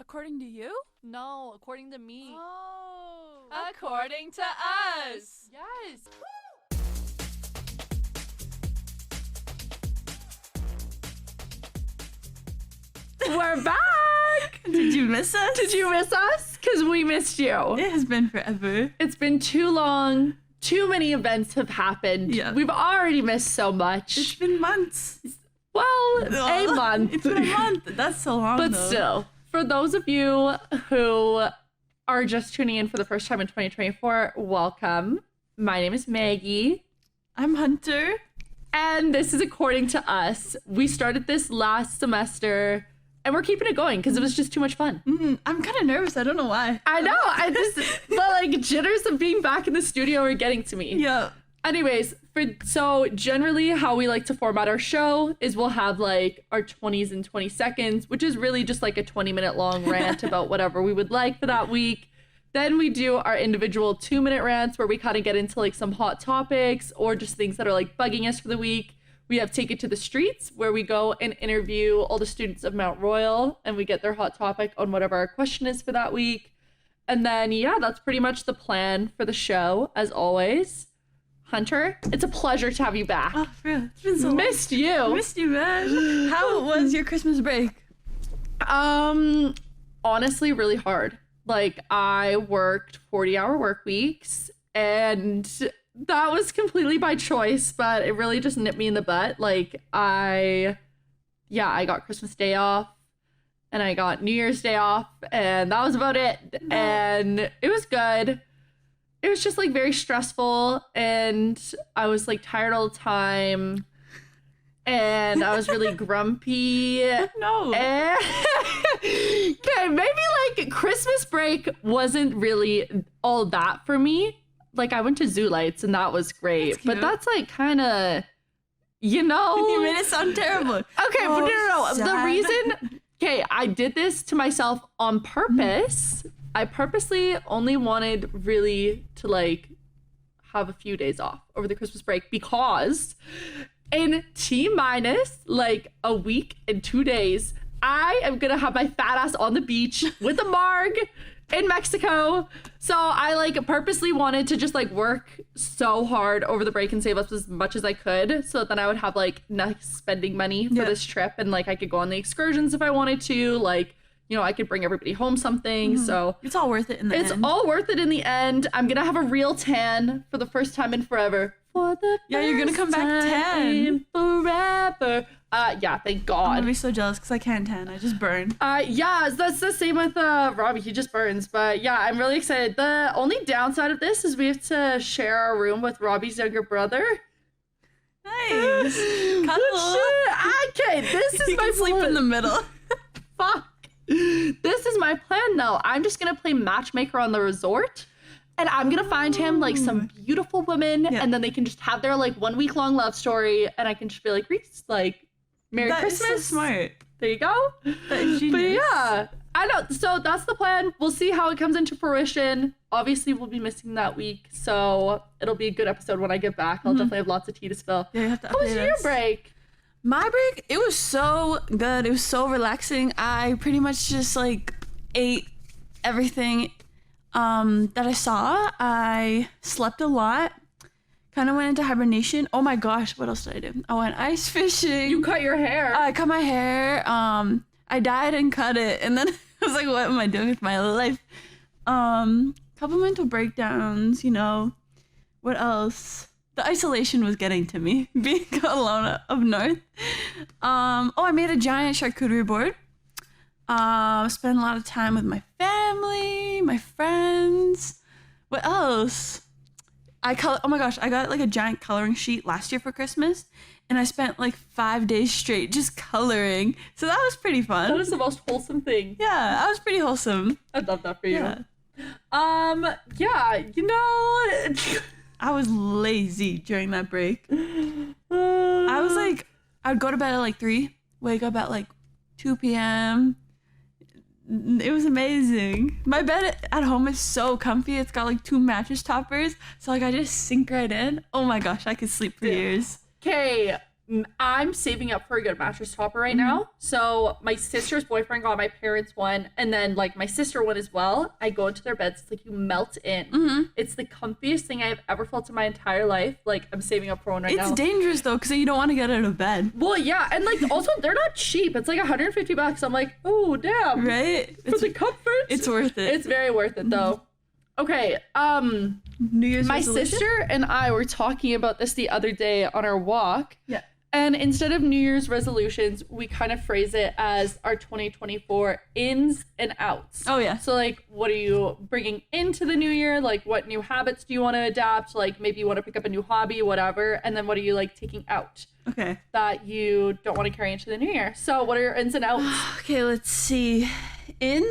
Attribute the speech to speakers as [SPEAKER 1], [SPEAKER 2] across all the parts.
[SPEAKER 1] According to you?
[SPEAKER 2] No, according to me.
[SPEAKER 1] Oh.
[SPEAKER 2] According to us.
[SPEAKER 1] Yes.
[SPEAKER 3] We're back!
[SPEAKER 1] Did you miss us?
[SPEAKER 3] Did you miss us? Because we missed you.
[SPEAKER 1] It has been forever.
[SPEAKER 3] It's been too long. Too many events have happened.
[SPEAKER 1] Yeah.
[SPEAKER 3] We've already missed so much.
[SPEAKER 1] It's been months.
[SPEAKER 3] Well, a month.
[SPEAKER 1] It's been a month. That's so long,
[SPEAKER 3] But
[SPEAKER 1] though.
[SPEAKER 3] still, for those of you who are just tuning in for the first time in 2024, welcome. My name is Maggie.
[SPEAKER 1] I'm Hunter.
[SPEAKER 3] And this is According to Us. We started this last semester, and we're keeping it going because it was just too much fun.
[SPEAKER 1] I'm kind of nervous. I don't know why.
[SPEAKER 3] I know. But like jitters of being back in the studio are getting to me.
[SPEAKER 1] Yeah.
[SPEAKER 3] Anyways, so generally how we like to format our show is we'll have like our 20s and 20 seconds, which is really just like a 20-minute long rant about whatever we would like for that week. Then we do our individual 2-minute rants where we kind of get into like some hot topics or just things that are like bugging us for the week. We have Take It to the Streets, where we go and interview all the students of Mount Royal and we get their hot topic on whatever our question is for that week. And then, yeah, that's pretty much the plan for the show, as always. Hunter, it's a pleasure to have you back.
[SPEAKER 1] Oh, for real. It's been so long.
[SPEAKER 3] Missed you.
[SPEAKER 1] Missed you, man. How was your Christmas break?
[SPEAKER 3] Honestly, really hard. Like, I worked 40-hour work weeks, and that was completely by choice, but it really just nipped me in the butt. Like, I got Christmas Day off, and I got New Year's Day off, and that was about it. And it was good. It was just like very stressful, and I was like tired all the time, and I was really grumpy.
[SPEAKER 1] No.
[SPEAKER 3] Okay, maybe like Christmas break wasn't really all that for me. Like I went to Zoo Lights and that was great,
[SPEAKER 1] That's
[SPEAKER 3] but
[SPEAKER 1] cute.
[SPEAKER 3] that's like kind of, you know.
[SPEAKER 1] You made it sound terrible.
[SPEAKER 3] Okay, but no. The
[SPEAKER 1] sad.
[SPEAKER 3] reason, okay, I did this to myself on purpose. I purposely only wanted really to like have a few days off over the Christmas break because in T-minus like a week and 2 days, I am gonna have my fat ass on the beach with a marg in Mexico. So I like purposely wanted to just like work so hard over the break and save up as much as I could so that then I would have like nice spending money for this trip, and like I could go on the excursions if I wanted to, like, you know, I could bring everybody home something. So
[SPEAKER 1] It's all worth it in the end.
[SPEAKER 3] it's all worth it in the end. I'm gonna have a real tan for the first time in forever. For the
[SPEAKER 1] Yeah, you're gonna come back
[SPEAKER 3] first
[SPEAKER 1] tan.
[SPEAKER 3] time forever. Yeah, thank
[SPEAKER 1] I'm
[SPEAKER 3] God.
[SPEAKER 1] gonna be so jealous because I can't tan. I just burn.
[SPEAKER 3] Yeah, that's the same with Robbie. He just burns. But yeah, I'm really excited. The only downside of this is we have to share our room with Robbie's younger brother.
[SPEAKER 1] Nice. Cuddle.
[SPEAKER 3] Okay, this is
[SPEAKER 1] You
[SPEAKER 3] my
[SPEAKER 1] can sleep in the middle.
[SPEAKER 3] Fuck. This is my plan though. I'm just gonna play matchmaker on the resort, and I'm gonna find him like some beautiful woman, and then they can just have their like 1 week long love story, and I can just be like, Reese, like, Merry
[SPEAKER 1] That is
[SPEAKER 3] Christmas.
[SPEAKER 1] so smart.
[SPEAKER 3] There you go.
[SPEAKER 1] That is
[SPEAKER 3] But
[SPEAKER 1] genius.
[SPEAKER 3] yeah, I know. So that's the plan. We'll see how it comes into fruition. Obviously, we'll be missing that week, so it'll be a good episode when I get back. I'll definitely have lots of tea to spill.
[SPEAKER 1] Yeah, you have to
[SPEAKER 3] How was
[SPEAKER 1] update
[SPEAKER 3] your
[SPEAKER 1] us.
[SPEAKER 3] break?
[SPEAKER 1] My break, it was so good. It was so relaxing. I pretty much just like ate everything that I saw. I slept a lot. Kind of went into hibernation. Oh my gosh, what else did I do? I went ice fishing.
[SPEAKER 3] You cut your hair.
[SPEAKER 1] I cut my hair. I dyed and cut it, and then I was like, what am I doing with my life? Couple mental breakdowns, you know. What else? The isolation was getting to me, being alone up north. I made a giant charcuterie board. Spent a lot of time with my family, my friends. What else? Oh my gosh, I got like a giant coloring sheet last year for Christmas, and I spent like 5 days straight just coloring. So that was pretty fun.
[SPEAKER 3] That is the most wholesome thing.
[SPEAKER 1] Yeah, I was pretty wholesome.
[SPEAKER 3] I love that for you.
[SPEAKER 1] Yeah.
[SPEAKER 3] Yeah, you know,
[SPEAKER 1] I was lazy during that break. I was like, I'd go to bed at like 3, wake up at like 2 p.m. It was amazing. My bed at home is so comfy. It's got like 2 mattress toppers. So like I just sink right in. Oh my gosh, I could sleep for years.
[SPEAKER 3] okay, I'm saving up for a good mattress topper right now. So my sister's boyfriend got my parents one, and then like my sister one as well. I go into their beds, it's like you melt in. It's the comfiest thing I've ever felt in my entire life. Like I'm saving up for one right now.
[SPEAKER 1] It's dangerous though, because you don't want to get out of bed.
[SPEAKER 3] Well, yeah, and like also they're not cheap. It's like $150. I'm like, oh damn,
[SPEAKER 1] Right?
[SPEAKER 3] for the comfort.
[SPEAKER 1] It's worth it.
[SPEAKER 3] It's very worth it though. Okay,
[SPEAKER 1] New Year's
[SPEAKER 3] my
[SPEAKER 1] resolution?
[SPEAKER 3] sister and I were talking about this the other day on our walk.
[SPEAKER 1] Yeah.
[SPEAKER 3] And instead of New Year's resolutions, we kind of phrase it as our 2024 ins and outs.
[SPEAKER 1] Oh, yeah.
[SPEAKER 3] So, like, what are you bringing into the new year? Like, what new habits do you want to adapt? Like, maybe you want to pick up a new hobby, whatever. And then what are you, like, taking out
[SPEAKER 1] Okay.
[SPEAKER 3] that you don't want to carry into the new year? So, what are your ins and outs?
[SPEAKER 1] Okay, let's see. In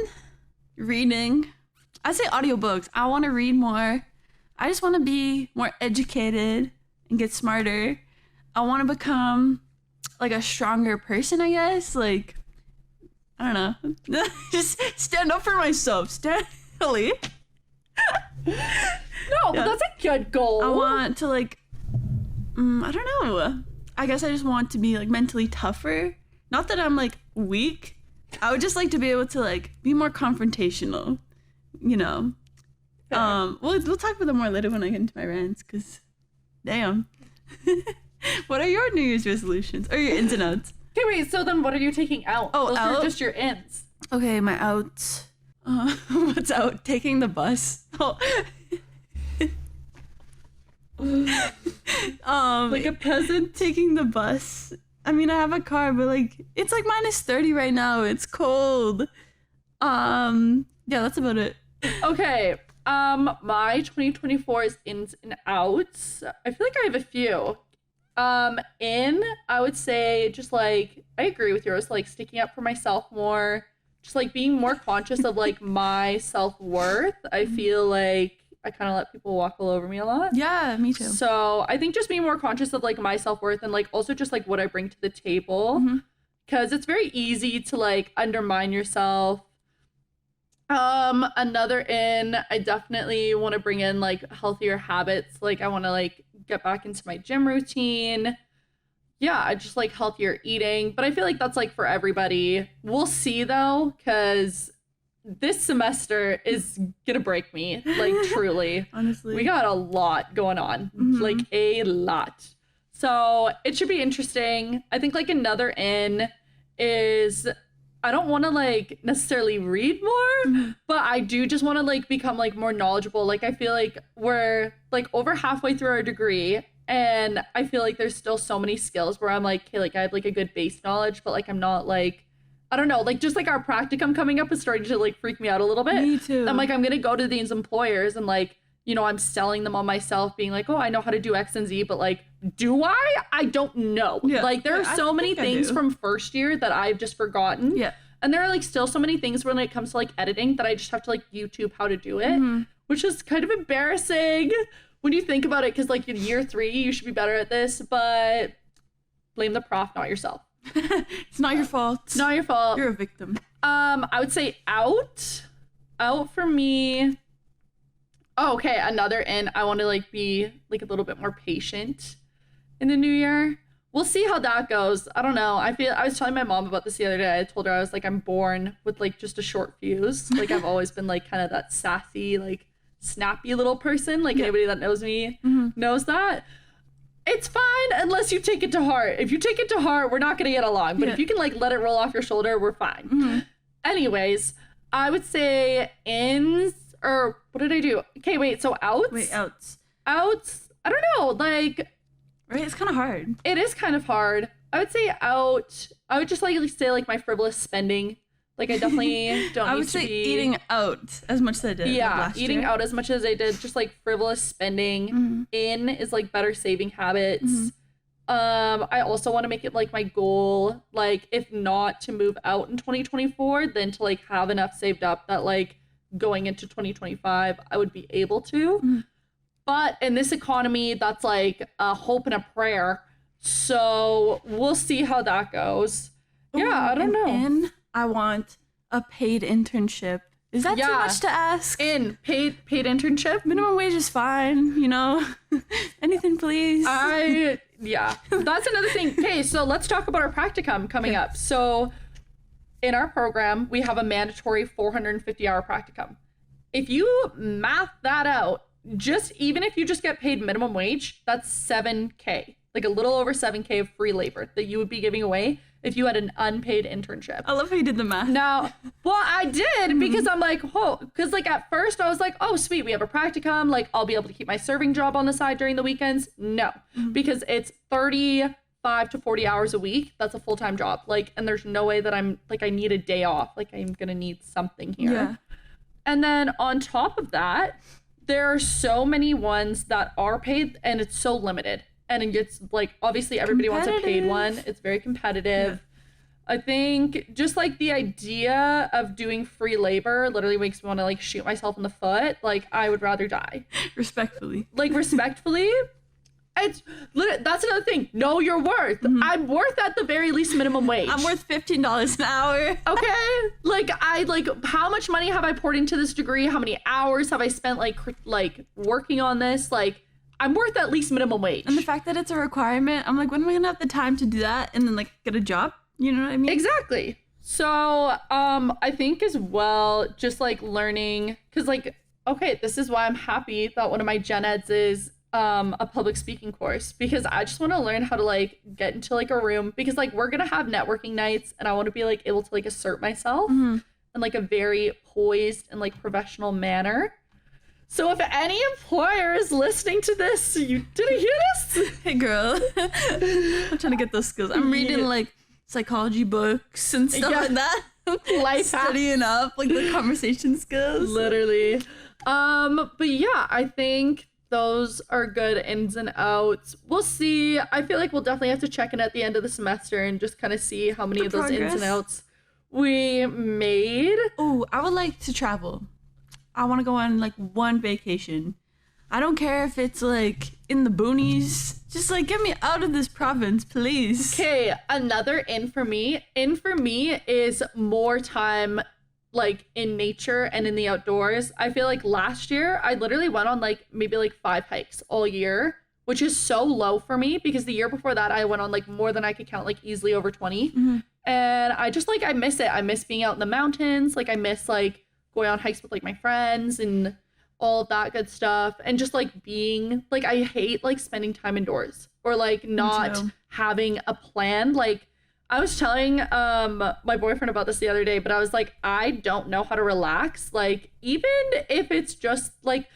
[SPEAKER 1] reading, I say audiobooks. I want to read more. I just want to be more educated and get smarter. I want to become like a stronger person, I guess. Like, I don't know. Just stand up for myself. Really.
[SPEAKER 3] No, but that's a good goal.
[SPEAKER 1] I want to like, I don't know. I guess I just want to be like mentally tougher. Not that I'm like weak. I would just like to be able to like be more confrontational, you know.
[SPEAKER 3] Fair.
[SPEAKER 1] We'll talk about that more later when I get into my rants, cause damn. What are your New Year's resolutions or your ins and outs?
[SPEAKER 3] Okay, wait, so then what are you taking out?
[SPEAKER 1] Oh,
[SPEAKER 3] Those
[SPEAKER 1] out?
[SPEAKER 3] are just your ins.
[SPEAKER 1] Okay, my outs. What's out? Taking the bus. Oh.
[SPEAKER 3] Like a peasant.
[SPEAKER 1] Taking the bus. I mean, I have a car, but like it's like -30 right now. It's cold. Yeah, that's about it.
[SPEAKER 3] Okay. My 2024 is ins and outs. I feel like I have a few. I would say just like I agree with yours, like sticking up for myself more, just like being more conscious of like my self-worth. I feel like I kind of let people walk all over me a lot.
[SPEAKER 1] Yeah, me too.
[SPEAKER 3] So I think just being more conscious of like my self-worth and like also just like what I bring to the table, because it's very easy to like undermine yourself. Another I definitely want to bring in like healthier habits. Like I want to like get back into my gym routine. Yeah, I just like healthier eating, but I feel like that's like for everybody. We'll see though, because this semester is gonna break me, like truly.
[SPEAKER 1] Honestly.
[SPEAKER 3] We got a lot going on, like a lot. So it should be interesting. I think like another is I don't want to like necessarily read more, but I do just want to like become like more knowledgeable. Like I feel like we're like over halfway through our degree, and I feel like there's still so many skills where I'm like, okay, like I have like a good base knowledge, but like I'm not like, I don't know, like just like our practicum coming up is starting to like freak me out a little bit.
[SPEAKER 1] Me too.
[SPEAKER 3] I'm like, I'm gonna go to these employers and like, you know, I'm selling them on myself, being like, oh, I know how to do X and Z, but like, do I? I don't know.
[SPEAKER 1] Yeah.
[SPEAKER 3] Like there are
[SPEAKER 1] I
[SPEAKER 3] so many
[SPEAKER 1] think I
[SPEAKER 3] things
[SPEAKER 1] do.
[SPEAKER 3] from first year that I've just forgotten.
[SPEAKER 1] Yeah.
[SPEAKER 3] And there are like still so many things when it comes to like editing that I just have to like YouTube how to do it, which is kind of embarrassing when you think about it. Cause like in year 3, you should be better at this, but blame the prof, not yourself.
[SPEAKER 1] It's not your fault.
[SPEAKER 3] It's not your fault.
[SPEAKER 1] You're a victim.
[SPEAKER 3] I would say out for me. Oh, okay. Another I want to like be like a little bit more patient in the new year. We'll see how that goes. I don't know. I was telling my mom about this the other day. I told her I was like, I'm born with like just a short fuse. Like I've always been like kind of that sassy, like snappy little person. Like anybody that knows me knows that. It's fine unless you take it to heart. If you take it to heart, we're not going to get along. But if you can like let it roll off your shoulder, we're fine. Anyways, I would say ins, or what did I do? Okay, wait. So outs?
[SPEAKER 1] Wait, outs.
[SPEAKER 3] Outs? I don't know. Like,
[SPEAKER 1] Right? It's kind of hard.
[SPEAKER 3] it is kind of hard. I would say out. I would just like say like my frivolous spending. Like I definitely don't
[SPEAKER 1] I
[SPEAKER 3] need
[SPEAKER 1] would
[SPEAKER 3] to
[SPEAKER 1] say
[SPEAKER 3] be
[SPEAKER 1] eating out as much as I did.
[SPEAKER 3] yeah,
[SPEAKER 1] last
[SPEAKER 3] eating
[SPEAKER 1] year.
[SPEAKER 3] out as much as I did, just like frivolous spending. In is like better saving habits. I also want to make it like my goal, like if not to move out in 2024, then to like have enough saved up that like going into 2025 I would be able to. But in this economy, that's like a hope and a prayer. So we'll see how that goes. Yeah, I don't know.
[SPEAKER 1] And I want a paid internship. Is that too
[SPEAKER 3] Yeah.
[SPEAKER 1] much to ask?
[SPEAKER 3] In paid internship.
[SPEAKER 1] Minimum wage is fine, you know. Anything, please.
[SPEAKER 3] Yeah, that's another thing. Okay, so let's talk about our practicum coming up. So in our program, we have a mandatory 450-hour practicum. If you math that out, just even if you just get paid minimum wage, that's $7K, like a little over $7K of free labor that you would be giving away if you had an unpaid internship.
[SPEAKER 1] I love how you did the math.
[SPEAKER 3] Now, well, I did because I'm like, oh, because like at first I was like, oh, sweet, we have a practicum. Like I'll be able to keep my serving job on the side during the weekends. No, because it's 35 to 40 hours a week. That's a full-time job. Like, and there's no way that I'm like, I need a day off. Like I'm going to need something here.
[SPEAKER 1] Yeah.
[SPEAKER 3] And then on top of that, there are so many ones that are paid and it's so limited. And it's like, obviously everybody wants a paid one. It's very competitive. Yeah. I think just like the idea of doing free labor literally makes me want to like shoot myself in the foot. Like I would rather die.
[SPEAKER 1] Respectfully.
[SPEAKER 3] Like respectfully. That's another thing. Know your worth. I'm worth at the very least minimum wage.
[SPEAKER 1] I'm worth $15 an hour.
[SPEAKER 3] Okay. Like how much money have I poured into this degree? How many hours have I spent like working on this? Like I'm worth at least minimum wage.
[SPEAKER 1] And the fact that it's a requirement, I'm like, when am I gonna have the time to do that and then like get a job? You know what I mean?
[SPEAKER 3] Exactly. So I think as well, just like learning, because like, okay, this is why I'm happy that one of my gen eds is a public speaking course, because I just want to learn how to like get into like a room, because like we're gonna have networking nights and I want to be like able to like assert myself in like a very poised and like professional manner. So if any employer is listening to this, you didn't hear this?
[SPEAKER 1] Hey girl. I'm trying to get those skills. I'm reading like psychology books and stuff like that.
[SPEAKER 3] Life
[SPEAKER 1] studying up like the conversation skills.
[SPEAKER 3] Literally. But yeah, I think those are good ins and outs. We'll see. I feel like we'll definitely have to check in at the end of the semester and just kind of see how many of those ins and outs we made.
[SPEAKER 1] Oh, I would like to travel. I want to go on like one vacation. I don't care if it's like in the boonies. Just like get me out of this province, please.
[SPEAKER 3] Okay, another in for me is more time like in nature and in the outdoors. I feel like last year I literally went on like maybe like 5 hikes all year, which is so low for me because the year before that I went on like more than I could count, like easily over 20. And I just like, I miss it. I miss being out in the mountains. Like I miss like going on hikes with like my friends and all of that good stuff, and just like being like, I hate like spending time indoors or like not having a plan. Like I was telling my boyfriend about this the other day, but I was like, I don't know how to relax. Like even if it's just like,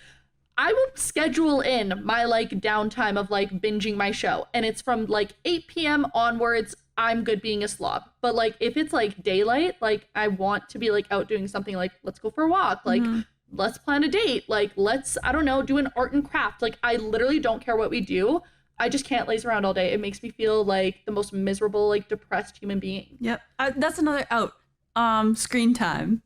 [SPEAKER 3] I will schedule in my like downtime of like binging my show, and it's from like 8 p.m. onwards. I'm good being a slob. But like if it's like daylight, like I want to be like out doing something, like let's go for a walk, like let's plan a date, like let's, I don't know, do an art and craft. Like I literally don't care what we do. I just can't laze around all day. It makes me feel like the most miserable, like depressed human being.
[SPEAKER 1] Yep. That's another out. Screen time.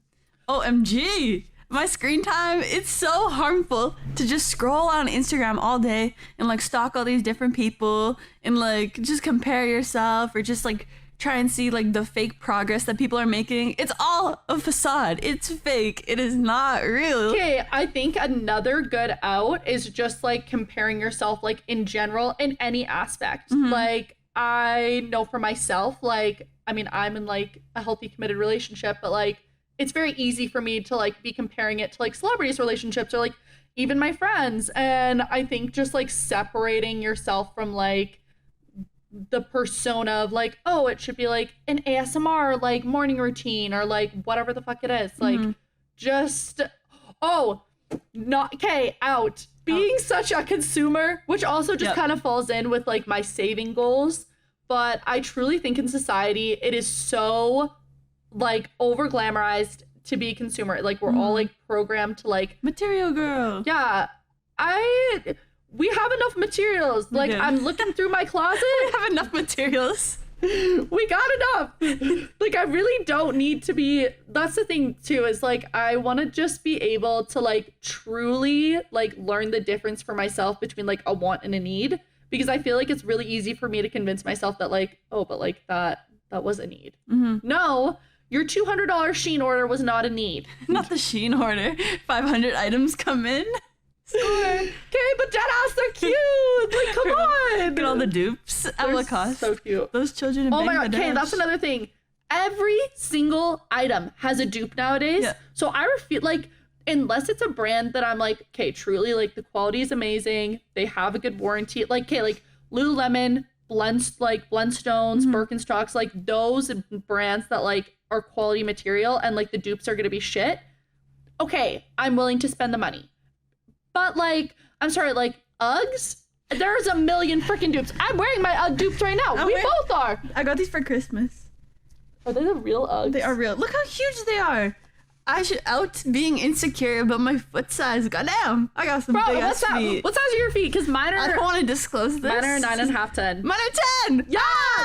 [SPEAKER 1] OMG. My screen time, it's so harmful to just scroll on Instagram all day and like stalk all these different people and like just compare yourself or just like try and see like the fake progress that people are making. It's all a facade. It's fake. It is not real.
[SPEAKER 3] Okay, I think another good out is just like comparing yourself like in general in any aspect. Like I know for myself, like, I mean, I'm in like a healthy committed relationship, but like it's very easy for me to like be comparing it to like celebrities' relationships or like even my friends. And I think just like separating yourself from like the persona of like, oh, it should be like an ASMR like morning routine or like whatever the fuck it is. Like just, not okay, out. Being such a consumer, which also just kind of falls in with like my saving goals. But I truly think in society, it is so like over glamorized to be a consumer. Like we're all like programmed to like
[SPEAKER 1] material girl.
[SPEAKER 3] Yeah. We have enough materials. Like I'm looking through my closet.
[SPEAKER 1] We have enough materials.
[SPEAKER 3] We got enough. Like I really don't need to be, that's the thing too, is like I want to just be able to like truly like learn the difference for myself between like a want and a need, because I feel like it's really easy for me to convince myself that like, oh, but like that was a need. No, your $200 Shein order was not a need.
[SPEAKER 1] Not the Shein order. 500 items come in.
[SPEAKER 3] Okay, but dead ass, they're cute. Like, come on.
[SPEAKER 1] Look at all the dupes at
[SPEAKER 3] They're
[SPEAKER 1] Lacoste.
[SPEAKER 3] so cute.
[SPEAKER 1] Those children in
[SPEAKER 3] Oh my god, okay,
[SPEAKER 1] Bangladesh.
[SPEAKER 3] that's another thing. Every single item has a dupe nowadays.
[SPEAKER 1] Yeah.
[SPEAKER 3] So I feel like, unless it's a brand that I'm like, okay, truly, like, the quality is amazing. They have a good warranty. Like, okay, like, Lululemon, Blendstones, Birkenstocks, like, those brands that, like, are quality material and, like, the dupes are gonna be shit. Okay, I'm willing to spend the money. But, like, I'm sorry, like, Uggs? There's a million freaking dupes. I'm wearing my Ugg dupes right now. We both are.
[SPEAKER 1] I got these for Christmas.
[SPEAKER 3] Are they the real Uggs?
[SPEAKER 1] They are real. Look how huge they are. I should out being insecure about my foot size. Goddamn, I got some
[SPEAKER 3] Bro,
[SPEAKER 1] big ass feet.
[SPEAKER 3] what size are your feet? Because mine
[SPEAKER 1] I don't
[SPEAKER 3] are
[SPEAKER 1] want to disclose this.
[SPEAKER 3] mine are 9.5, 10.
[SPEAKER 1] Mine are 10.
[SPEAKER 3] Yeah.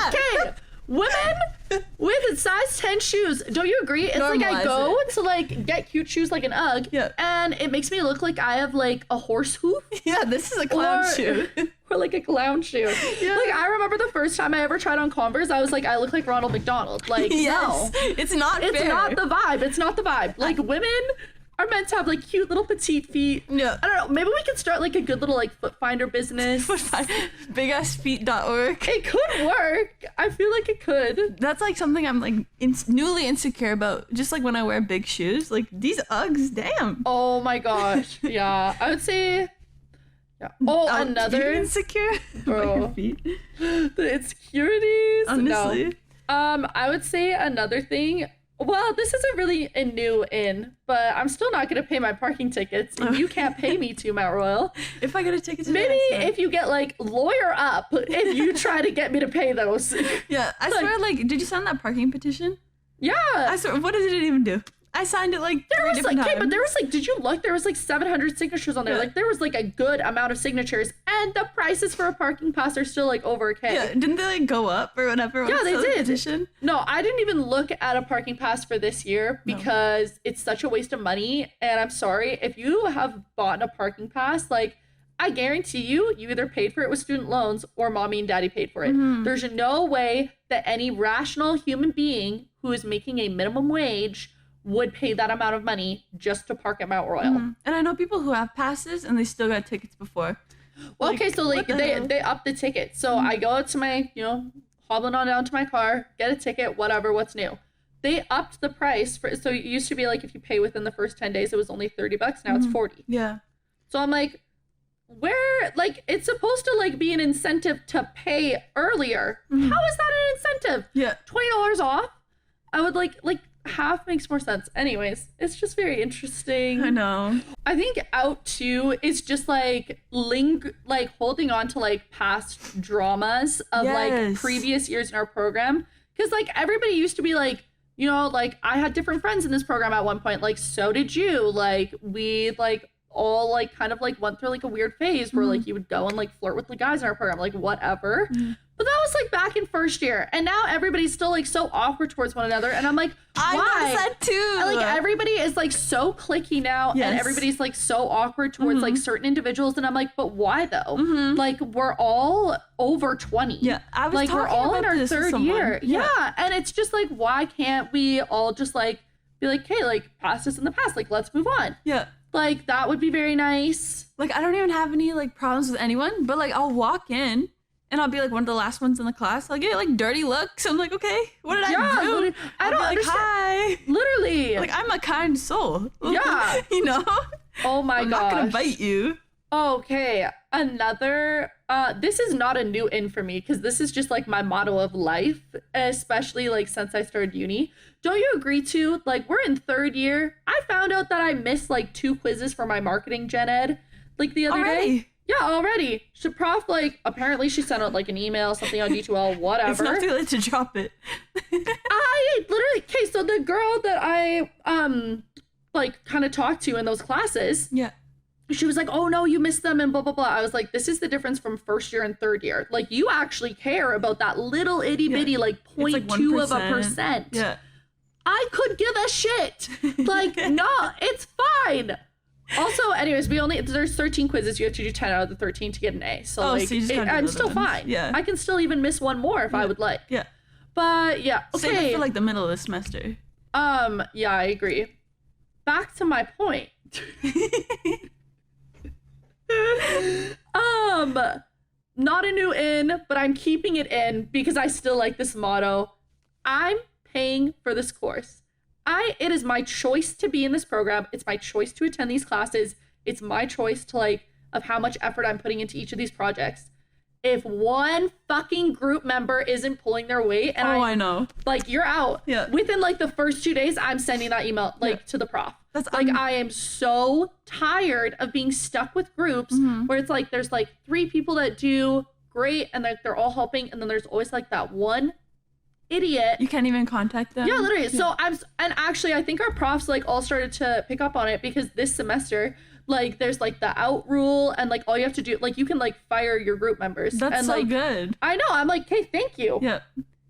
[SPEAKER 3] Okay. Women with size 10 shoes. Don't you agree? It's like I
[SPEAKER 1] Normalize
[SPEAKER 3] go to like get cute shoes like an Ugg,
[SPEAKER 1] Yeah.
[SPEAKER 3] and it makes me look like I have like a horse hoof.
[SPEAKER 1] Yeah, this is a clown
[SPEAKER 3] Or-
[SPEAKER 1] shoe.
[SPEAKER 3] Or like a clown shoe.
[SPEAKER 1] Yeah.
[SPEAKER 3] Like I remember the first time I ever tried on Converse, I was like, I look like Ronald McDonald. Like,
[SPEAKER 1] Yes,
[SPEAKER 3] no.
[SPEAKER 1] it's not.
[SPEAKER 3] It's
[SPEAKER 1] fair.
[SPEAKER 3] not the vibe. It's not the vibe. Like women are meant to have like cute little petite feet.
[SPEAKER 1] Yeah.
[SPEAKER 3] I don't know. Maybe we could start like a good little like foot finder business.
[SPEAKER 1] Bigassfeet.org.
[SPEAKER 3] It could work. I feel like it could.
[SPEAKER 1] That's like something I'm like newly insecure about. Just like when I wear big shoes, like these Uggs, damn.
[SPEAKER 3] Oh my gosh. Yeah. I would say. Yeah. Oh,
[SPEAKER 1] Out
[SPEAKER 3] another.
[SPEAKER 1] being insecure about
[SPEAKER 3] Bro.
[SPEAKER 1] your feet.
[SPEAKER 3] The insecurities.
[SPEAKER 1] Honestly.
[SPEAKER 3] No. I would say another thing. Well, this isn't really a new in, but I'm still not gonna pay my parking tickets, and you can't pay me to, Mount Royal.
[SPEAKER 1] If I get a ticket to
[SPEAKER 3] Maybe
[SPEAKER 1] the
[SPEAKER 3] if you get like lawyer up, if you try to get me to pay those.
[SPEAKER 1] yeah, I swear, like, did you sign that parking petition?
[SPEAKER 3] Yeah.
[SPEAKER 1] I swear, what did it even do? I signed it like
[SPEAKER 3] There
[SPEAKER 1] three
[SPEAKER 3] was like,
[SPEAKER 1] different
[SPEAKER 3] okay, but there
[SPEAKER 1] times.
[SPEAKER 3] was like, did you look? There was like 700 signatures on there.
[SPEAKER 1] Yeah.
[SPEAKER 3] Like there was like a good amount of signatures, and the prices for a parking pass are still like over $1,000.
[SPEAKER 1] Yeah, didn't they like go up or whatever?
[SPEAKER 3] Yeah,
[SPEAKER 1] once
[SPEAKER 3] they
[SPEAKER 1] the
[SPEAKER 3] did.
[SPEAKER 1] Petition?
[SPEAKER 3] No, I didn't even look at a parking pass for this year because it's such a waste of money. And I'm sorry, if you have bought a parking pass, like I guarantee you either paid for it with student loans or mommy and daddy paid for it.
[SPEAKER 1] Mhm.
[SPEAKER 3] There's no way that any rational human being who is making a minimum wage would pay that amount of money just to park at Mount Royal.
[SPEAKER 1] Mhm. And I know people who have passes and they still got tickets before.
[SPEAKER 3] Well,
[SPEAKER 1] Like,
[SPEAKER 3] okay, so like
[SPEAKER 1] what the
[SPEAKER 3] they
[SPEAKER 1] hell?
[SPEAKER 3] they up the ticket. So I go out to my, hobbling on down to my car, get a ticket, whatever, what's new. They upped the price for, so it used to be like if you pay within the first 10 days it was only $30, now it's
[SPEAKER 1] Mhm.
[SPEAKER 3] 40.
[SPEAKER 1] Yeah.
[SPEAKER 3] So I'm like, where, like, it's supposed to like be an incentive to pay earlier.
[SPEAKER 1] Mhm.
[SPEAKER 3] How is that an incentive?
[SPEAKER 1] Yeah.
[SPEAKER 3] $20 off? I would like half makes more sense. Anyways, it's just very interesting.
[SPEAKER 1] I know.
[SPEAKER 3] I think out too is just like holding on to like past dramas of like
[SPEAKER 1] Yes.
[SPEAKER 3] previous years in our program. Cause like everybody used to be like, like I had different friends in this program at one point. Like, so did you. Like we like all like kind of like went through like a weird phase where like you would go and like flirt with the guys in our program, like whatever.
[SPEAKER 1] Mhm.
[SPEAKER 3] But that was like back in first year. And now everybody's still like so awkward towards one another. And I'm like,
[SPEAKER 1] I
[SPEAKER 3] why?
[SPEAKER 1] noticed that too.
[SPEAKER 3] And, like everybody is like so cliquey now, and
[SPEAKER 1] Yes.
[SPEAKER 3] everybody's like so awkward towards like certain individuals, and I'm like, but why though?
[SPEAKER 1] Mhm.
[SPEAKER 3] Like we're all over 20.
[SPEAKER 1] Yeah, I was
[SPEAKER 3] like we're
[SPEAKER 1] talking
[SPEAKER 3] all in
[SPEAKER 1] about
[SPEAKER 3] our
[SPEAKER 1] this with
[SPEAKER 3] third
[SPEAKER 1] someone.
[SPEAKER 3] year. Yeah, and it's just like, why can't we all just like be like, hey, like past this in the past, like let's move on.
[SPEAKER 1] Yeah.
[SPEAKER 3] Like that would be very nice.
[SPEAKER 1] Like I don't even have any like problems with anyone, but like I'll walk in and I'll be like one of the last ones in the class. I'll get like dirty looks. I'm like, okay, what did I
[SPEAKER 3] Yeah,
[SPEAKER 1] do?
[SPEAKER 3] literally. I
[SPEAKER 1] I'll
[SPEAKER 3] don't
[SPEAKER 1] be like,
[SPEAKER 3] understand.
[SPEAKER 1] hi.
[SPEAKER 3] Literally.
[SPEAKER 1] Like I'm a kind soul.
[SPEAKER 3] Yeah.
[SPEAKER 1] You know?
[SPEAKER 3] Oh my
[SPEAKER 1] I'm
[SPEAKER 3] gosh.
[SPEAKER 1] not gonna bite you.
[SPEAKER 3] Okay, another this is not a new in for me because this is just like my motto of life, especially like since I started uni. Don't you agree too? Like we're in third year. I found out that I missed like 2 quizzes for my marketing gen ed like the other day.
[SPEAKER 1] Already?
[SPEAKER 3] Yeah, already. She prof like apparently she sent out like an email, something on D2L, whatever.
[SPEAKER 1] It's not too late to drop it.
[SPEAKER 3] I literally, okay, so the girl that I like kind of talked to in those classes,
[SPEAKER 1] Yeah.
[SPEAKER 3] she was like, oh no, you missed them and blah, blah, blah. I was like, this is the difference from first year and third year. Like you actually care about that little itty bitty like
[SPEAKER 1] It's like
[SPEAKER 3] 0.2 of a
[SPEAKER 1] 1%.
[SPEAKER 3] percent.
[SPEAKER 1] Yeah.
[SPEAKER 3] I could give a shit. Like, no, it's fine. Also, anyways, there's 13 quizzes. You have to do 10 out of the 13 to get an A. So
[SPEAKER 1] Oh,
[SPEAKER 3] like,
[SPEAKER 1] so you just gotta do
[SPEAKER 3] I'm
[SPEAKER 1] the
[SPEAKER 3] still
[SPEAKER 1] other ones.
[SPEAKER 3] fine.
[SPEAKER 1] Yeah.
[SPEAKER 3] I can still even miss one more if I would like.
[SPEAKER 1] Yeah.
[SPEAKER 3] But yeah,
[SPEAKER 1] Save it
[SPEAKER 3] okay.
[SPEAKER 1] for like the middle of the semester.
[SPEAKER 3] Yeah, I agree. Back to my point. Not a new in, but I'm keeping it in because I still like this motto. I'm paying for this course. It is my choice to be in this program. It's my choice to attend these classes. It's my choice to like of how much effort I'm putting into each of these projects. If one fucking group member isn't pulling their weight and
[SPEAKER 1] I know.
[SPEAKER 3] Like, you're out.
[SPEAKER 1] Yeah.
[SPEAKER 3] Within like the first 2 days, I'm sending that email like to the prof.
[SPEAKER 1] That's
[SPEAKER 3] like I am so tired of being stuck with groups where it's like there's like 3 people that do great and like they're all helping, and then there's always like that one idiot.
[SPEAKER 1] You can't even contact them.
[SPEAKER 3] Yeah, literally. So and actually I think our profs like all started to pick up on it because this semester like there's like the out rule and like all you have to do like you can like fire your group members.
[SPEAKER 1] That's
[SPEAKER 3] and,
[SPEAKER 1] so
[SPEAKER 3] like,
[SPEAKER 1] good.
[SPEAKER 3] I know. I'm like, hey, thank you.
[SPEAKER 1] Yeah.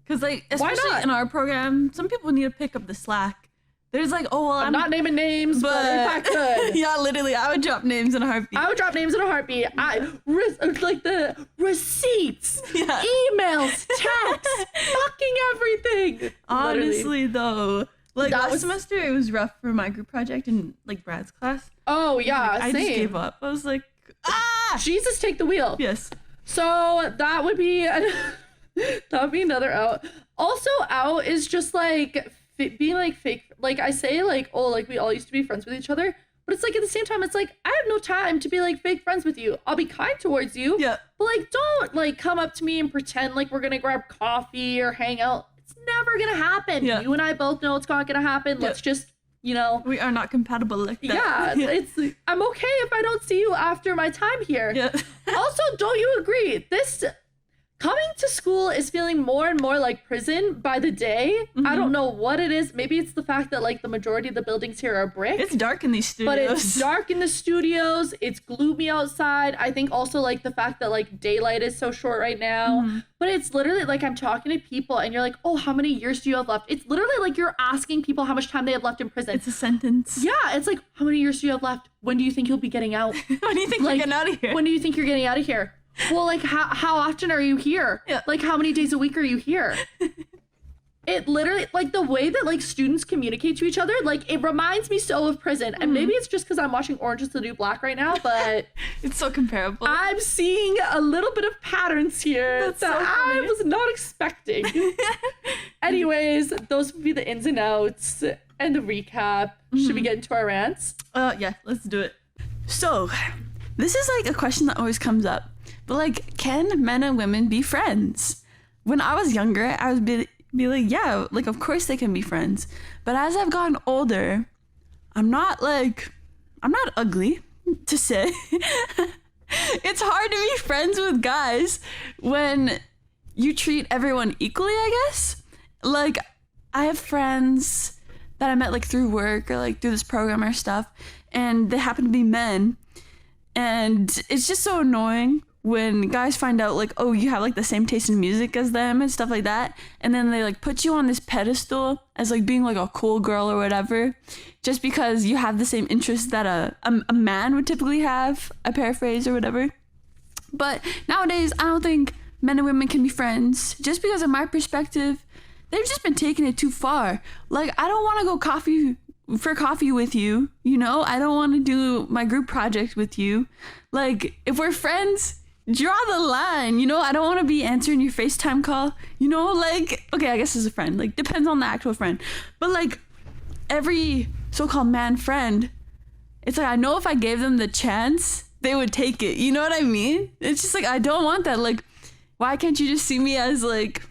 [SPEAKER 1] Because like
[SPEAKER 3] Why
[SPEAKER 1] especially
[SPEAKER 3] not?
[SPEAKER 1] in our program, some people need to pick up the slack. There's like, oh well,
[SPEAKER 3] I'm not naming names, but if I could.
[SPEAKER 1] Yeah, literally, I would drop names in a heartbeat.
[SPEAKER 3] I would drop names in a heartbeat. Like the receipts,
[SPEAKER 1] Yeah.
[SPEAKER 3] emails, texts, fucking everything.
[SPEAKER 1] Honestly, though, like
[SPEAKER 3] That
[SPEAKER 1] last
[SPEAKER 3] was-
[SPEAKER 1] semester, it was rough for my group project and like Brad's class.
[SPEAKER 3] Oh yeah,
[SPEAKER 1] Like, I
[SPEAKER 3] same.
[SPEAKER 1] just gave up. I was like, ah,
[SPEAKER 3] Jesus, take the wheel.
[SPEAKER 1] yes.
[SPEAKER 3] So that would be another out. Also, out is just like being like fake. Like I say, like oh, like we all used to be friends with each other, but it's like at the same time, it's like I have no time to be like fake friends with you. I'll be kind towards you.
[SPEAKER 1] Yeah.
[SPEAKER 3] But like, don't like come up to me and pretend like we're gonna grab coffee or hang out. It's never gonna happen.
[SPEAKER 1] Yeah.
[SPEAKER 3] You and I both know it's not gonna happen.
[SPEAKER 1] Yeah.
[SPEAKER 3] Let's just, you know.
[SPEAKER 1] We are not compatible like that.
[SPEAKER 3] Yeah, it's I'm okay if I don't see you after my time here.
[SPEAKER 1] Yeah.
[SPEAKER 3] Also, don't you agree? This coming to school is feeling more and more like prison by the day. I don't know what it is. Maybe it's the fact that like the majority of the buildings here are brick.
[SPEAKER 1] It's dark in these studios.
[SPEAKER 3] But it's dark in the studios. It's gloomy outside. I think also like the fact that like daylight is so short right now. But it's literally like I'm talking to people and you're like, oh, how many years do you have left? It's literally like you're asking people how much time they have left in prison.
[SPEAKER 1] It's a sentence.
[SPEAKER 3] Yeah, it's like, how many years do you have left? When do you think you'll be getting out?
[SPEAKER 1] When do you think
[SPEAKER 3] Like,
[SPEAKER 1] you're getting out of here?
[SPEAKER 3] When do you think you're getting out of here? Well, like, how often are you here?
[SPEAKER 1] Yeah.
[SPEAKER 3] Like, how many days a week are you here? It literally, like, the way that, like, students communicate to each other, like, it reminds me so of prison. And maybe it's just because I'm watching Orange is the New Black right now, but
[SPEAKER 1] It's so comparable.
[SPEAKER 3] I'm seeing a little bit of patterns here
[SPEAKER 1] That's
[SPEAKER 3] that
[SPEAKER 1] so
[SPEAKER 3] I
[SPEAKER 1] funny.
[SPEAKER 3] was not expecting. Anyways, those would be the ins and outs and the recap. Should we get into our rants?
[SPEAKER 1] Yeah, let's do it. So, this is like a question that always comes up. But like, can men and women be friends? When I was younger, I would be like, yeah, like of course they can be friends. But as I've gotten older, I'm not ugly to say. It's hard to be friends with guys when you treat everyone equally, I guess. Like, I have friends that I met like through work or like through this program or stuff, and they happen to be men. And it's just so annoying when guys find out like, oh, you have like the same taste in music as them and stuff like that, and then they like put you on this pedestal as like being like a cool girl or whatever, just because you have the same interests that a man would typically have, I paraphrase or whatever. But nowadays, I don't think men and women can be friends, just because of my perspective, they've just been taking it too far. Like, I don't want to go for coffee with you, you know? I don't want to do my group project with you. Like, if we're friends, draw the line, you know? I don't want to be answering your FaceTime call, you know? Like, okay, I guess as a friend, like, depends on the actual friend. But like, every so-called man friend, it's like, I know if I gave them the chance, they would take it, you know what I mean? It's just like, I don't want that. Like, why can't you just see me as like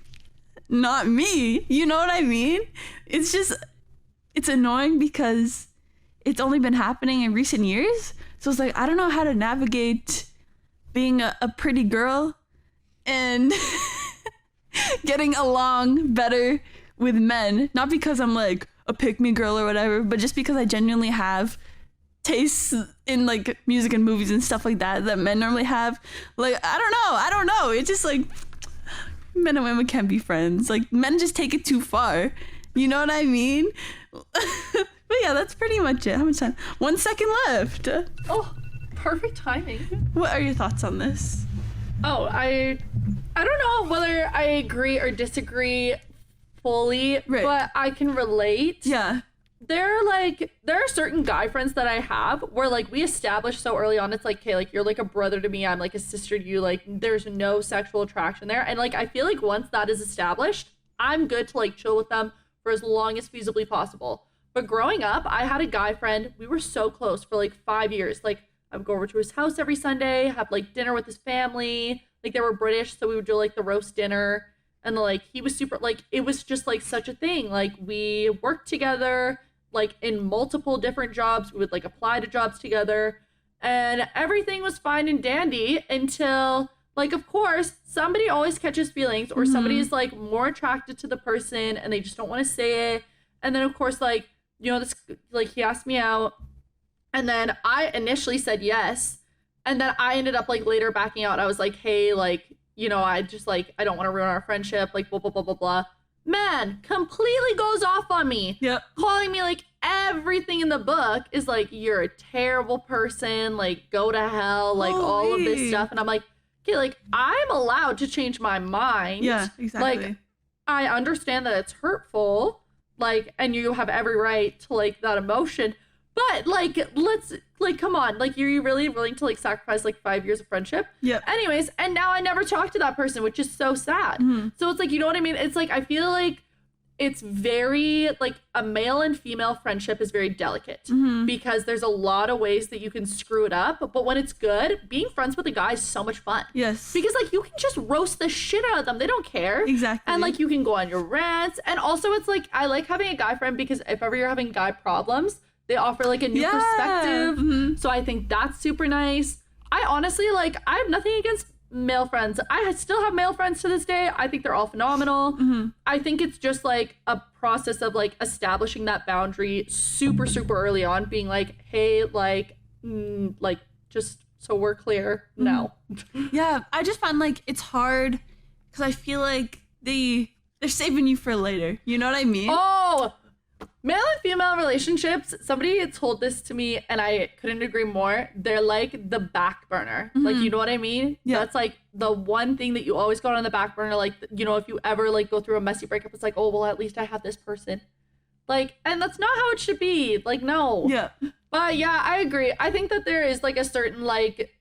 [SPEAKER 1] not me, you know what I mean? It's just, it's annoying because it's only been happening in recent years. So it's like, I don't know how to navigate being a pretty girl and getting along better with men. Not because I'm like a pick-me girl or whatever, but just because I genuinely have tastes in like music and movies and stuff like that men normally have. Like, I don't know. It's just like, men and women can't be friends. Like, men just take it too far. You know what I mean? But yeah, that's pretty much it. How much time? 1 second left.
[SPEAKER 3] Oh, perfect timing.
[SPEAKER 1] What are your thoughts on this?
[SPEAKER 3] Oh, I don't know whether I agree or disagree fully,
[SPEAKER 1] Right.
[SPEAKER 3] but I can relate.
[SPEAKER 1] Yeah.
[SPEAKER 3] there are certain guy friends that I have where like we established so early on, it's like, okay, like you're like a brother to me, I'm like a sister to you, like there's no sexual attraction there. And like I feel like once that is established, I'm good to like chill with them for as long as feasibly possible. But growing up, I had a guy friend, we were so close for like 5 years. Like I would go over to his house every Sunday, have like dinner with his family. Like they were British, so we would do like the roast dinner. And like he was super, like it was just like such a thing. Like we worked together like in multiple different jobs. We would like apply to jobs together and everything was fine and dandy until like, of course, somebody always catches feelings or somebody is like more attracted to the person and they just don't want to say it. And then of course, like, you know, this, like he asked me out and then I initially said yes. And then I ended up like later backing out. I was like, hey, like, you know, I just like, I don't want to ruin our friendship, like blah, blah, blah, blah, blah. Man, completely goes off on me.
[SPEAKER 1] Yep.
[SPEAKER 3] Calling me like everything in the book is like, you're a terrible person, like go to hell, like all of this stuff. And I'm like, okay, like I'm allowed to change my mind.
[SPEAKER 1] Yeah, exactly.
[SPEAKER 3] Like I understand that it's hurtful, like, and you have every right to like that emotion. But like, let's like, come on, like, you're really willing to like sacrifice like 5 years of friendship?
[SPEAKER 1] Yeah.
[SPEAKER 3] Anyways, and now I never talk to that person, which is so sad. So it's like, you know what I mean? It's like, I feel like it's very like a male and female friendship is very delicate because there's a lot of ways that you can screw it up. But when it's good, being friends with a guy is so much fun.
[SPEAKER 1] Yes.
[SPEAKER 3] Because like you can just roast the shit out of them. They don't care.
[SPEAKER 1] Exactly.
[SPEAKER 3] And like you can go on your rants. And also it's like, I like having a guy friend because if ever you're having guy problems, they offer like a new perspective. So I think that's super nice. I honestly, like, I have nothing against male friends. I still have male friends to this day. I think they're all phenomenal. I think it's just like a process of like establishing that boundary super, super early on, being like, hey, like, like, just so we're clear, no.
[SPEAKER 1] Yeah, I just find like it's hard because I feel like they're saving you for later. You know what I mean?
[SPEAKER 3] Oh, male and female relationships, somebody told this to me and I couldn't agree more. They're like the back burner. Like, you know what I mean?
[SPEAKER 1] Yeah.
[SPEAKER 3] That's like the one thing that you always got on the back burner. Like, you know, if you ever like go through a messy breakup, it's like, oh, well, at least I have this person. Like, and that's not how it should be. Like, no.
[SPEAKER 1] Yeah.
[SPEAKER 3] But yeah, I agree. I think that there is like a certain like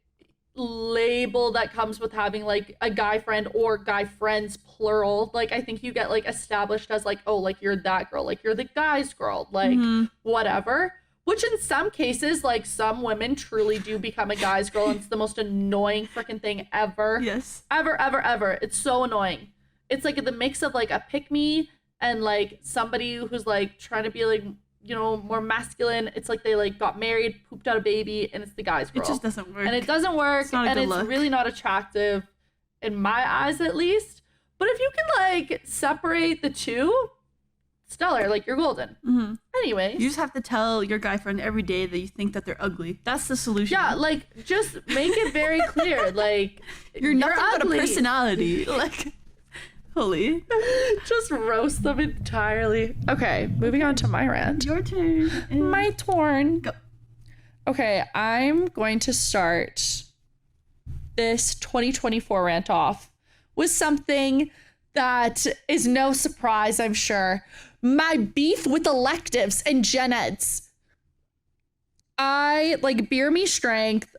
[SPEAKER 3] label that comes with having like a guy friend or guy friends plural. Like I think you get like established as like, oh, like you're that girl, like you're the guy's girl, like whatever, which in some cases like some women truly do become a guy's girl and it's the most annoying freaking thing ever.
[SPEAKER 1] Yes.
[SPEAKER 3] Ever. It's so annoying. It's like the mix of like a pick me and like somebody who's like trying to be like, you know, more masculine. It's like they like got married, pooped out a baby, and it's the guy's girl.
[SPEAKER 1] It just doesn't work.
[SPEAKER 3] And it doesn't work,
[SPEAKER 1] It's not a
[SPEAKER 3] and
[SPEAKER 1] good
[SPEAKER 3] it's
[SPEAKER 1] look.
[SPEAKER 3] really not attractive in my eyes, at least. But if you can like separate the two, stellar. Like you're golden. Anyways,
[SPEAKER 1] You just have to tell your guy friend every day that you think that they're ugly. That's the solution.
[SPEAKER 3] yeah, like just make it very clear. Like
[SPEAKER 1] you're nothing but a
[SPEAKER 3] ugly.
[SPEAKER 1] personality. Like, holy.
[SPEAKER 3] Just roast them entirely. Okay, moving on to my rant.
[SPEAKER 1] Your turn.
[SPEAKER 3] My turn.
[SPEAKER 1] Go.
[SPEAKER 3] Okay, I'm going to start this 2024 rant off with something that is no surprise, I'm sure. My beef with electives and gen eds. I like beer me strength.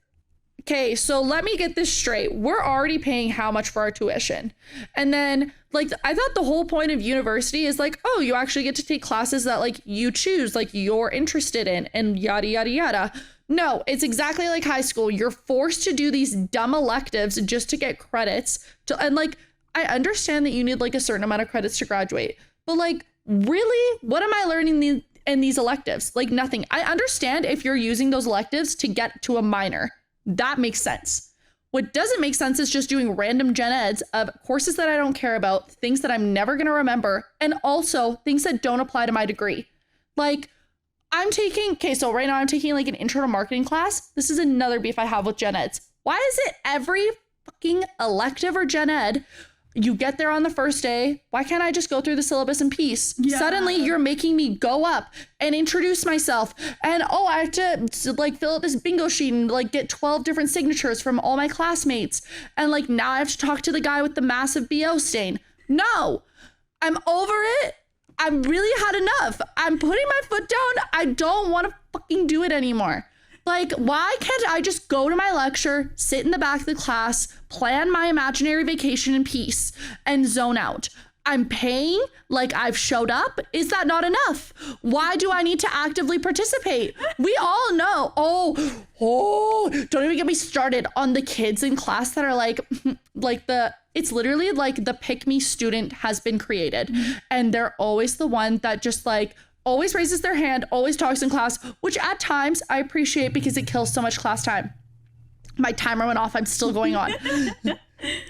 [SPEAKER 3] Okay, so let me get this straight. We're already paying how much for our tuition? And then, like, I thought the whole point of university is like, oh, you actually get to take classes that, like, you choose, like, you're interested in, and yada, yada, yada. No, it's exactly like high school. You're forced to do these dumb electives just to get credits. And, like, I understand that you need, like, a certain amount of credits to graduate. But, like, really? What am I learning in these electives? Like, nothing. I understand if you're using those electives to get to a minor. That makes sense. What doesn't make sense is just doing random gen eds of courses that I don't care about, things that I'm never going to remember, and also things that don't apply to my degree. Like, so right now I'm taking like an intro to marketing class. This is another beef I have with gen eds. Why is it every fucking elective or gen ed, you get there on the first day, why can't I just go through the syllabus in peace?
[SPEAKER 1] Yeah.
[SPEAKER 3] Suddenly you're making me go up and introduce myself and I have to like fill out this bingo sheet and like get 12 different signatures from all my classmates. And like now I have to talk to the guy with the massive BO stain. No, I'm over it. I'm really had enough. I'm putting my foot down. I don't want to fucking do it anymore. Like, why can't I just go to my lecture, sit in the back of the class, plan my imaginary vacation in peace, and zone out? I'm paying, like I've showed up. Is that not enough? Why do I need to actively participate? We all know. Oh, don't even get me started on the kids in class that are like it's literally like the pick me student has been created. And they're always the one that just like always raises their hand, always talks in class, which at times I appreciate because it kills so much class time. My timer went off. I'm still going on.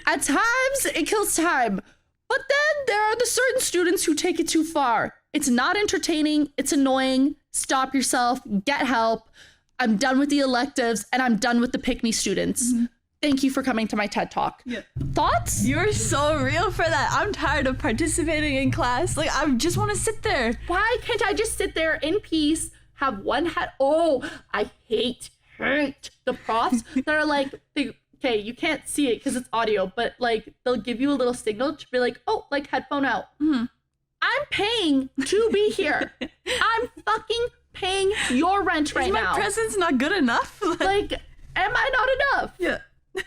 [SPEAKER 3] At times it kills time. But then there are the certain students who take it too far. It's not entertaining. It's annoying. Stop yourself. Get help. I'm done with the electives and I'm done with the pick me students. Thank you for coming to my TED Talk. Yeah. Thoughts?
[SPEAKER 1] You're so real for that. I'm tired of participating in class. Like, I just want to sit there.
[SPEAKER 3] Why can't I just sit there in peace, have one hat? Oh, I hate the profs that are like, okay, you can't see it because it's audio, but like they'll give you a little signal to be like, oh, like headphone out. I'm paying to be here. I'm fucking paying your rent right now.
[SPEAKER 1] Is my presence not good enough?
[SPEAKER 3] Like, am I not enough?
[SPEAKER 1] Yeah.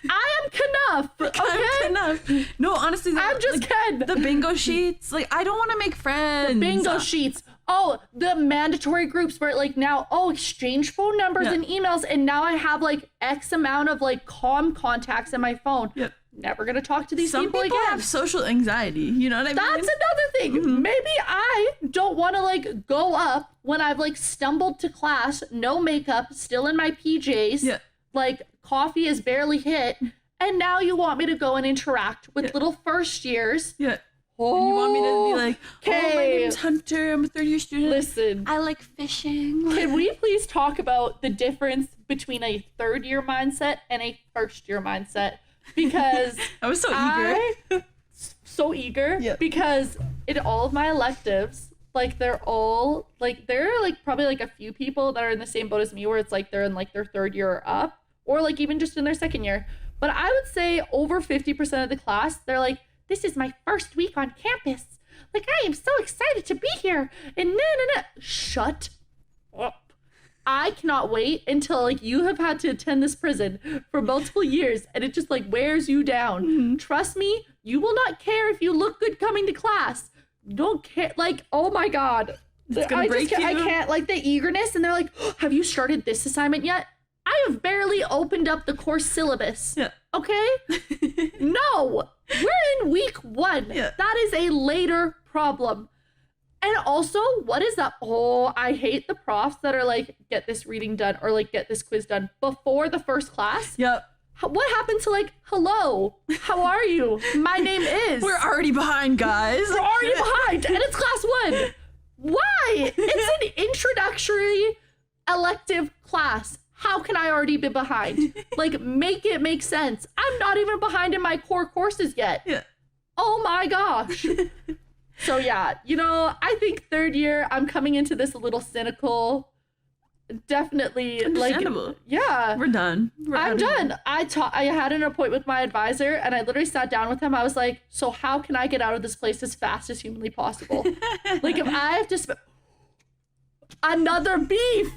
[SPEAKER 3] I am enough. Okay.
[SPEAKER 1] I'm enough. No, honestly,
[SPEAKER 3] I'm just
[SPEAKER 1] like,
[SPEAKER 3] Ken.
[SPEAKER 1] The bingo sheets. Like, I don't want to make friends.
[SPEAKER 3] The bingo sheets. Oh, the mandatory groups where like now, exchange phone numbers and emails. And now I have like X amount of like contacts in my phone. Yep. Never going to talk to these people again. Some people
[SPEAKER 1] have social anxiety. You know what I mean?
[SPEAKER 3] That's another thing. Maybe I don't want to like go up when I've like stumbled to class, no makeup, still in my PJs. Yeah. Like coffee is barely hit. And now you want me to go and interact with little first years. Yeah. Oh,
[SPEAKER 1] and you want me to be like, my name's Hunter. I'm a third-year student.
[SPEAKER 3] Listen.
[SPEAKER 1] I like fishing.
[SPEAKER 3] Can we please talk about the difference between a third-year mindset and a first-year mindset? Because
[SPEAKER 1] I was so eager.
[SPEAKER 3] Yeah. Because in all of my electives, like there are like probably like a few people that are in the same boat as me where it's like they're in like their third year or up, or like even just in their second year. But I would say over 50% of the class, they're like, this is my first week on campus. Like, I am so excited to be here. And no. Shut up. I cannot wait until like you have had to attend this prison for multiple years and it just like wears you down. Trust me, you will not care if you look good coming to class. You don't care. Like, oh my God. I can't, like the eagerness. And they're like, have you started this assignment yet? I have barely opened up the course syllabus. Yeah. Okay? No. We're in week 1. Yeah. That is a later problem. And also, what is that? Oh, I hate the profs that are like, get this reading done or like get this quiz done before the first class. Yep. What happened to like, hello, how are you? My name is.
[SPEAKER 1] We're already behind, guys.
[SPEAKER 3] We're already behind. And it's class 1. Why? It's an introductory elective class. How can I already be behind? Like, make it make sense. I'm not even behind in my core courses yet. Yeah. Oh my gosh. So yeah, you know, I think third year, I'm coming into this a little cynical. Definitely, like, yeah.
[SPEAKER 1] We're done.
[SPEAKER 3] I'm done. I had an appointment with my advisor and I literally sat down with him. I was like, so how can I get out of this place as fast as humanly possible? Like, if I have to another beef.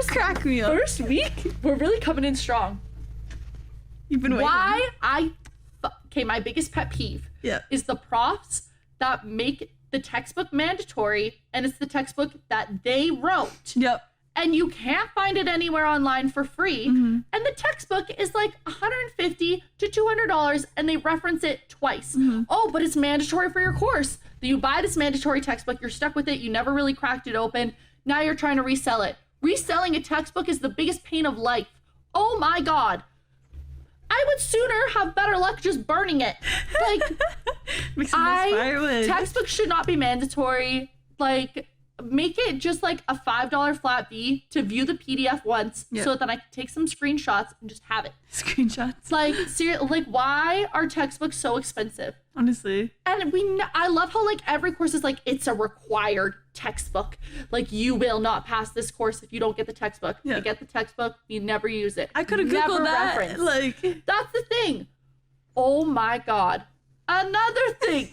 [SPEAKER 1] Crack me up.
[SPEAKER 3] First week, we're really coming in strong.
[SPEAKER 1] You've been waiting.
[SPEAKER 3] My biggest pet peeve is the profs that make the textbook mandatory, and it's the textbook that they wrote. Yep. And you can't find it anywhere online for free. And the textbook is like $150 to $200, and they reference it twice. Oh, but it's mandatory for your course. You buy this mandatory textbook, you're stuck with it, you never really cracked it open. Now you're trying to resell it. Reselling a textbook is the biggest pain of life. Oh my God. I would sooner have better luck just burning it. Like, textbooks should not be mandatory. Like, make it just like a $5 flat fee to view the PDF once so that I can take some screenshots and just have it.
[SPEAKER 1] Screenshots?
[SPEAKER 3] Like, seriously, like, why are textbooks so expensive?
[SPEAKER 1] Honestly.
[SPEAKER 3] And I love how like every course is like, it's a required textbook. Like, you will not pass this course if you don't get the textbook. You get the textbook, you never use it.
[SPEAKER 1] I could have Googled that. Reference. Like,
[SPEAKER 3] that's the thing. Oh my God. Another thing.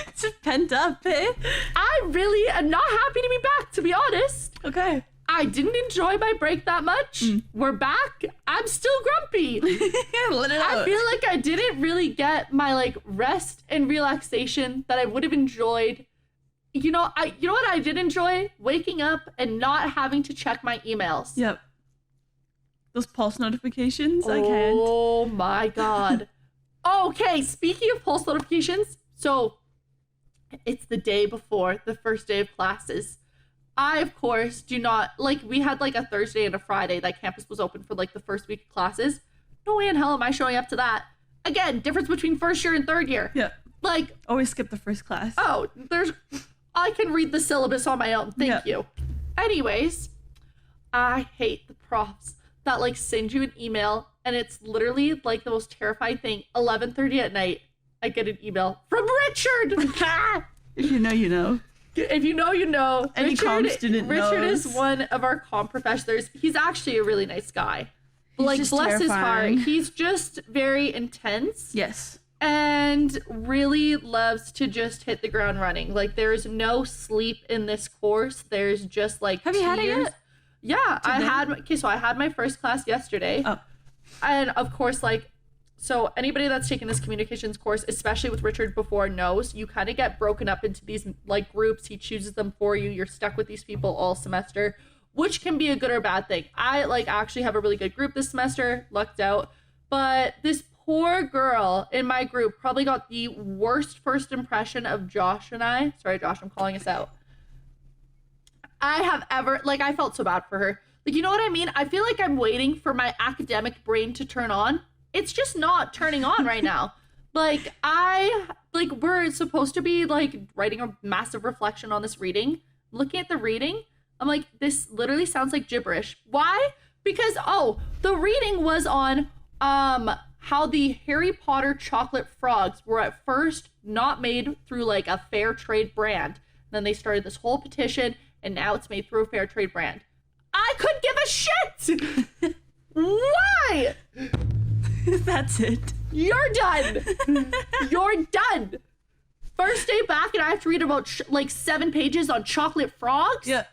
[SPEAKER 1] It's just pent up, eh?
[SPEAKER 3] I really am not happy to be back, to be honest.
[SPEAKER 1] Okay.
[SPEAKER 3] I didn't enjoy my break that much. We're back. I'm still grumpy.
[SPEAKER 1] Let it out.
[SPEAKER 3] I feel like I didn't really get my like rest and relaxation that I would have enjoyed. You know what I did enjoy? Waking up and not having to check my emails.
[SPEAKER 1] Yep. Those pulse notifications, I can't.
[SPEAKER 3] Oh my god. Okay, speaking of pulse notifications, so it's the day before the first day of classes. I, of course, do not, like, we had, like, a Thursday and a Friday that campus was open for, like, the first week of classes. No way in hell am I showing up to that. Again, difference between first year and third year.
[SPEAKER 1] Yeah.
[SPEAKER 3] Like,
[SPEAKER 1] Always skip the first class.
[SPEAKER 3] oh, I can read the syllabus on my own. Thank you. Anyways, I hate the profs that, like, send you an email, and it's literally, like, the most terrifying thing. 11:30 at night, I get an email from Richard!
[SPEAKER 1] If you know, you know.
[SPEAKER 3] If you know, you know.
[SPEAKER 1] Any comm student
[SPEAKER 3] Richard
[SPEAKER 1] knows.
[SPEAKER 3] is one of our comm professors. He's actually a really nice guy.
[SPEAKER 1] He's
[SPEAKER 3] Like,
[SPEAKER 1] just
[SPEAKER 3] bless his heart.
[SPEAKER 1] terrifying.
[SPEAKER 3] He's just very intense
[SPEAKER 1] Yes.
[SPEAKER 3] and really loves to just hit the ground running. Like, there's no sleep in this course. There's just, like,
[SPEAKER 1] Have you had it
[SPEAKER 3] tears.
[SPEAKER 1] yet?
[SPEAKER 3] Yeah,
[SPEAKER 1] Today?
[SPEAKER 3] so I had my first class yesterday.
[SPEAKER 1] Oh.
[SPEAKER 3] And, of course, like, so anybody that's taken this communications course, especially with Richard before, knows you kind of get broken up into these like groups. He chooses them for you. You're stuck with these people all semester, which can be a good or bad thing. I like actually have a really good group this semester, lucked out. But this poor girl in my group probably got the worst first impression of Josh and I. Sorry, Josh, I'm calling us out. I have ever, like, I felt so bad for her. Like, you know what I mean? I feel like I'm waiting for my academic brain to turn on. It's just not turning on right now. Like, we're supposed to be, like, writing a massive reflection on this reading. Looking at the reading, I'm like, this literally sounds like gibberish. Why? Because, the reading was on, how the Harry Potter chocolate frogs were at first not made through, like, a fair trade brand. Then they started this whole petition, and now it's made through a fair trade brand. I could give a shit! Why?
[SPEAKER 1] That's it.
[SPEAKER 3] You're done. You're done. First day back and I have to read about like 7 pages on chocolate frogs.
[SPEAKER 1] Yeah.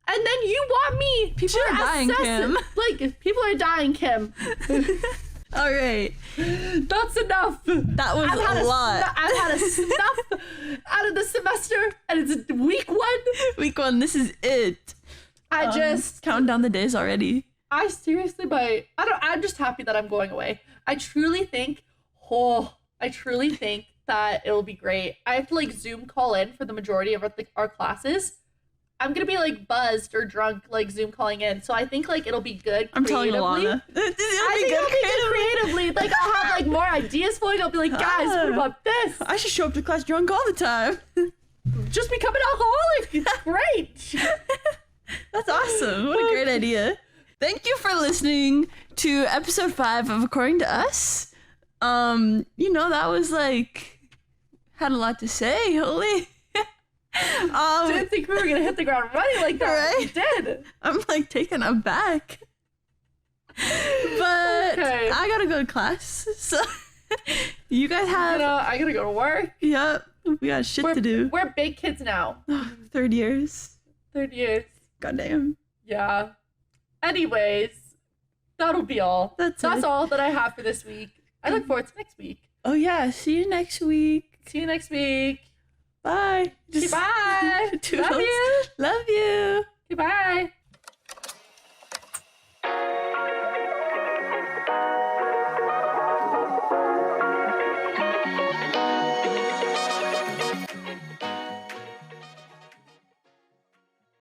[SPEAKER 3] And then you want me
[SPEAKER 1] People
[SPEAKER 3] to
[SPEAKER 1] are dying,
[SPEAKER 3] assess
[SPEAKER 1] Kim.
[SPEAKER 3] it. Like, people are dying, Kim.
[SPEAKER 1] All right.
[SPEAKER 3] That's enough.
[SPEAKER 1] That was a lot.
[SPEAKER 3] I've had a snuff out of the semester and it's week 1.
[SPEAKER 1] Week 1, this is it.
[SPEAKER 3] I just
[SPEAKER 1] counting down the days already.
[SPEAKER 3] I seriously, I'm just happy that I'm going away. I truly think that it'll be great. I have to like Zoom call in for the majority of our classes. I'm gonna be like buzzed or drunk, like Zoom calling in. So I think like it'll be good.
[SPEAKER 1] I'm telling Alana.
[SPEAKER 3] I think it'll be good creatively. Like I'll have like more ideas flowing. I'll be like, guys, what about this?
[SPEAKER 1] I should show up to class drunk all the time.
[SPEAKER 3] Just become an alcoholic. It's great.
[SPEAKER 1] That's awesome. What a great idea. Thank you for listening to episode 5 of According to Us. That was like, had a lot to say, holy.
[SPEAKER 3] Didn't think we were gonna hit the ground running like that.
[SPEAKER 1] Right?
[SPEAKER 3] We did.
[SPEAKER 1] I'm like taken aback. But
[SPEAKER 3] Okay.
[SPEAKER 1] I gotta go to class. So you guys have,
[SPEAKER 3] I gotta go to work.
[SPEAKER 1] yep, we got shit to do.
[SPEAKER 3] We're big kids now.
[SPEAKER 1] 3rd years.
[SPEAKER 3] 30 years.
[SPEAKER 1] Goddamn.
[SPEAKER 3] Yeah. Anyways, that'll be all.
[SPEAKER 1] That's it.
[SPEAKER 3] all that I have for this week. I look forward to next week.
[SPEAKER 1] Oh yeah, see you next week.
[SPEAKER 3] See you next week.
[SPEAKER 1] Bye.
[SPEAKER 3] Bye.
[SPEAKER 1] Toodles.
[SPEAKER 3] Love you.
[SPEAKER 1] Love you.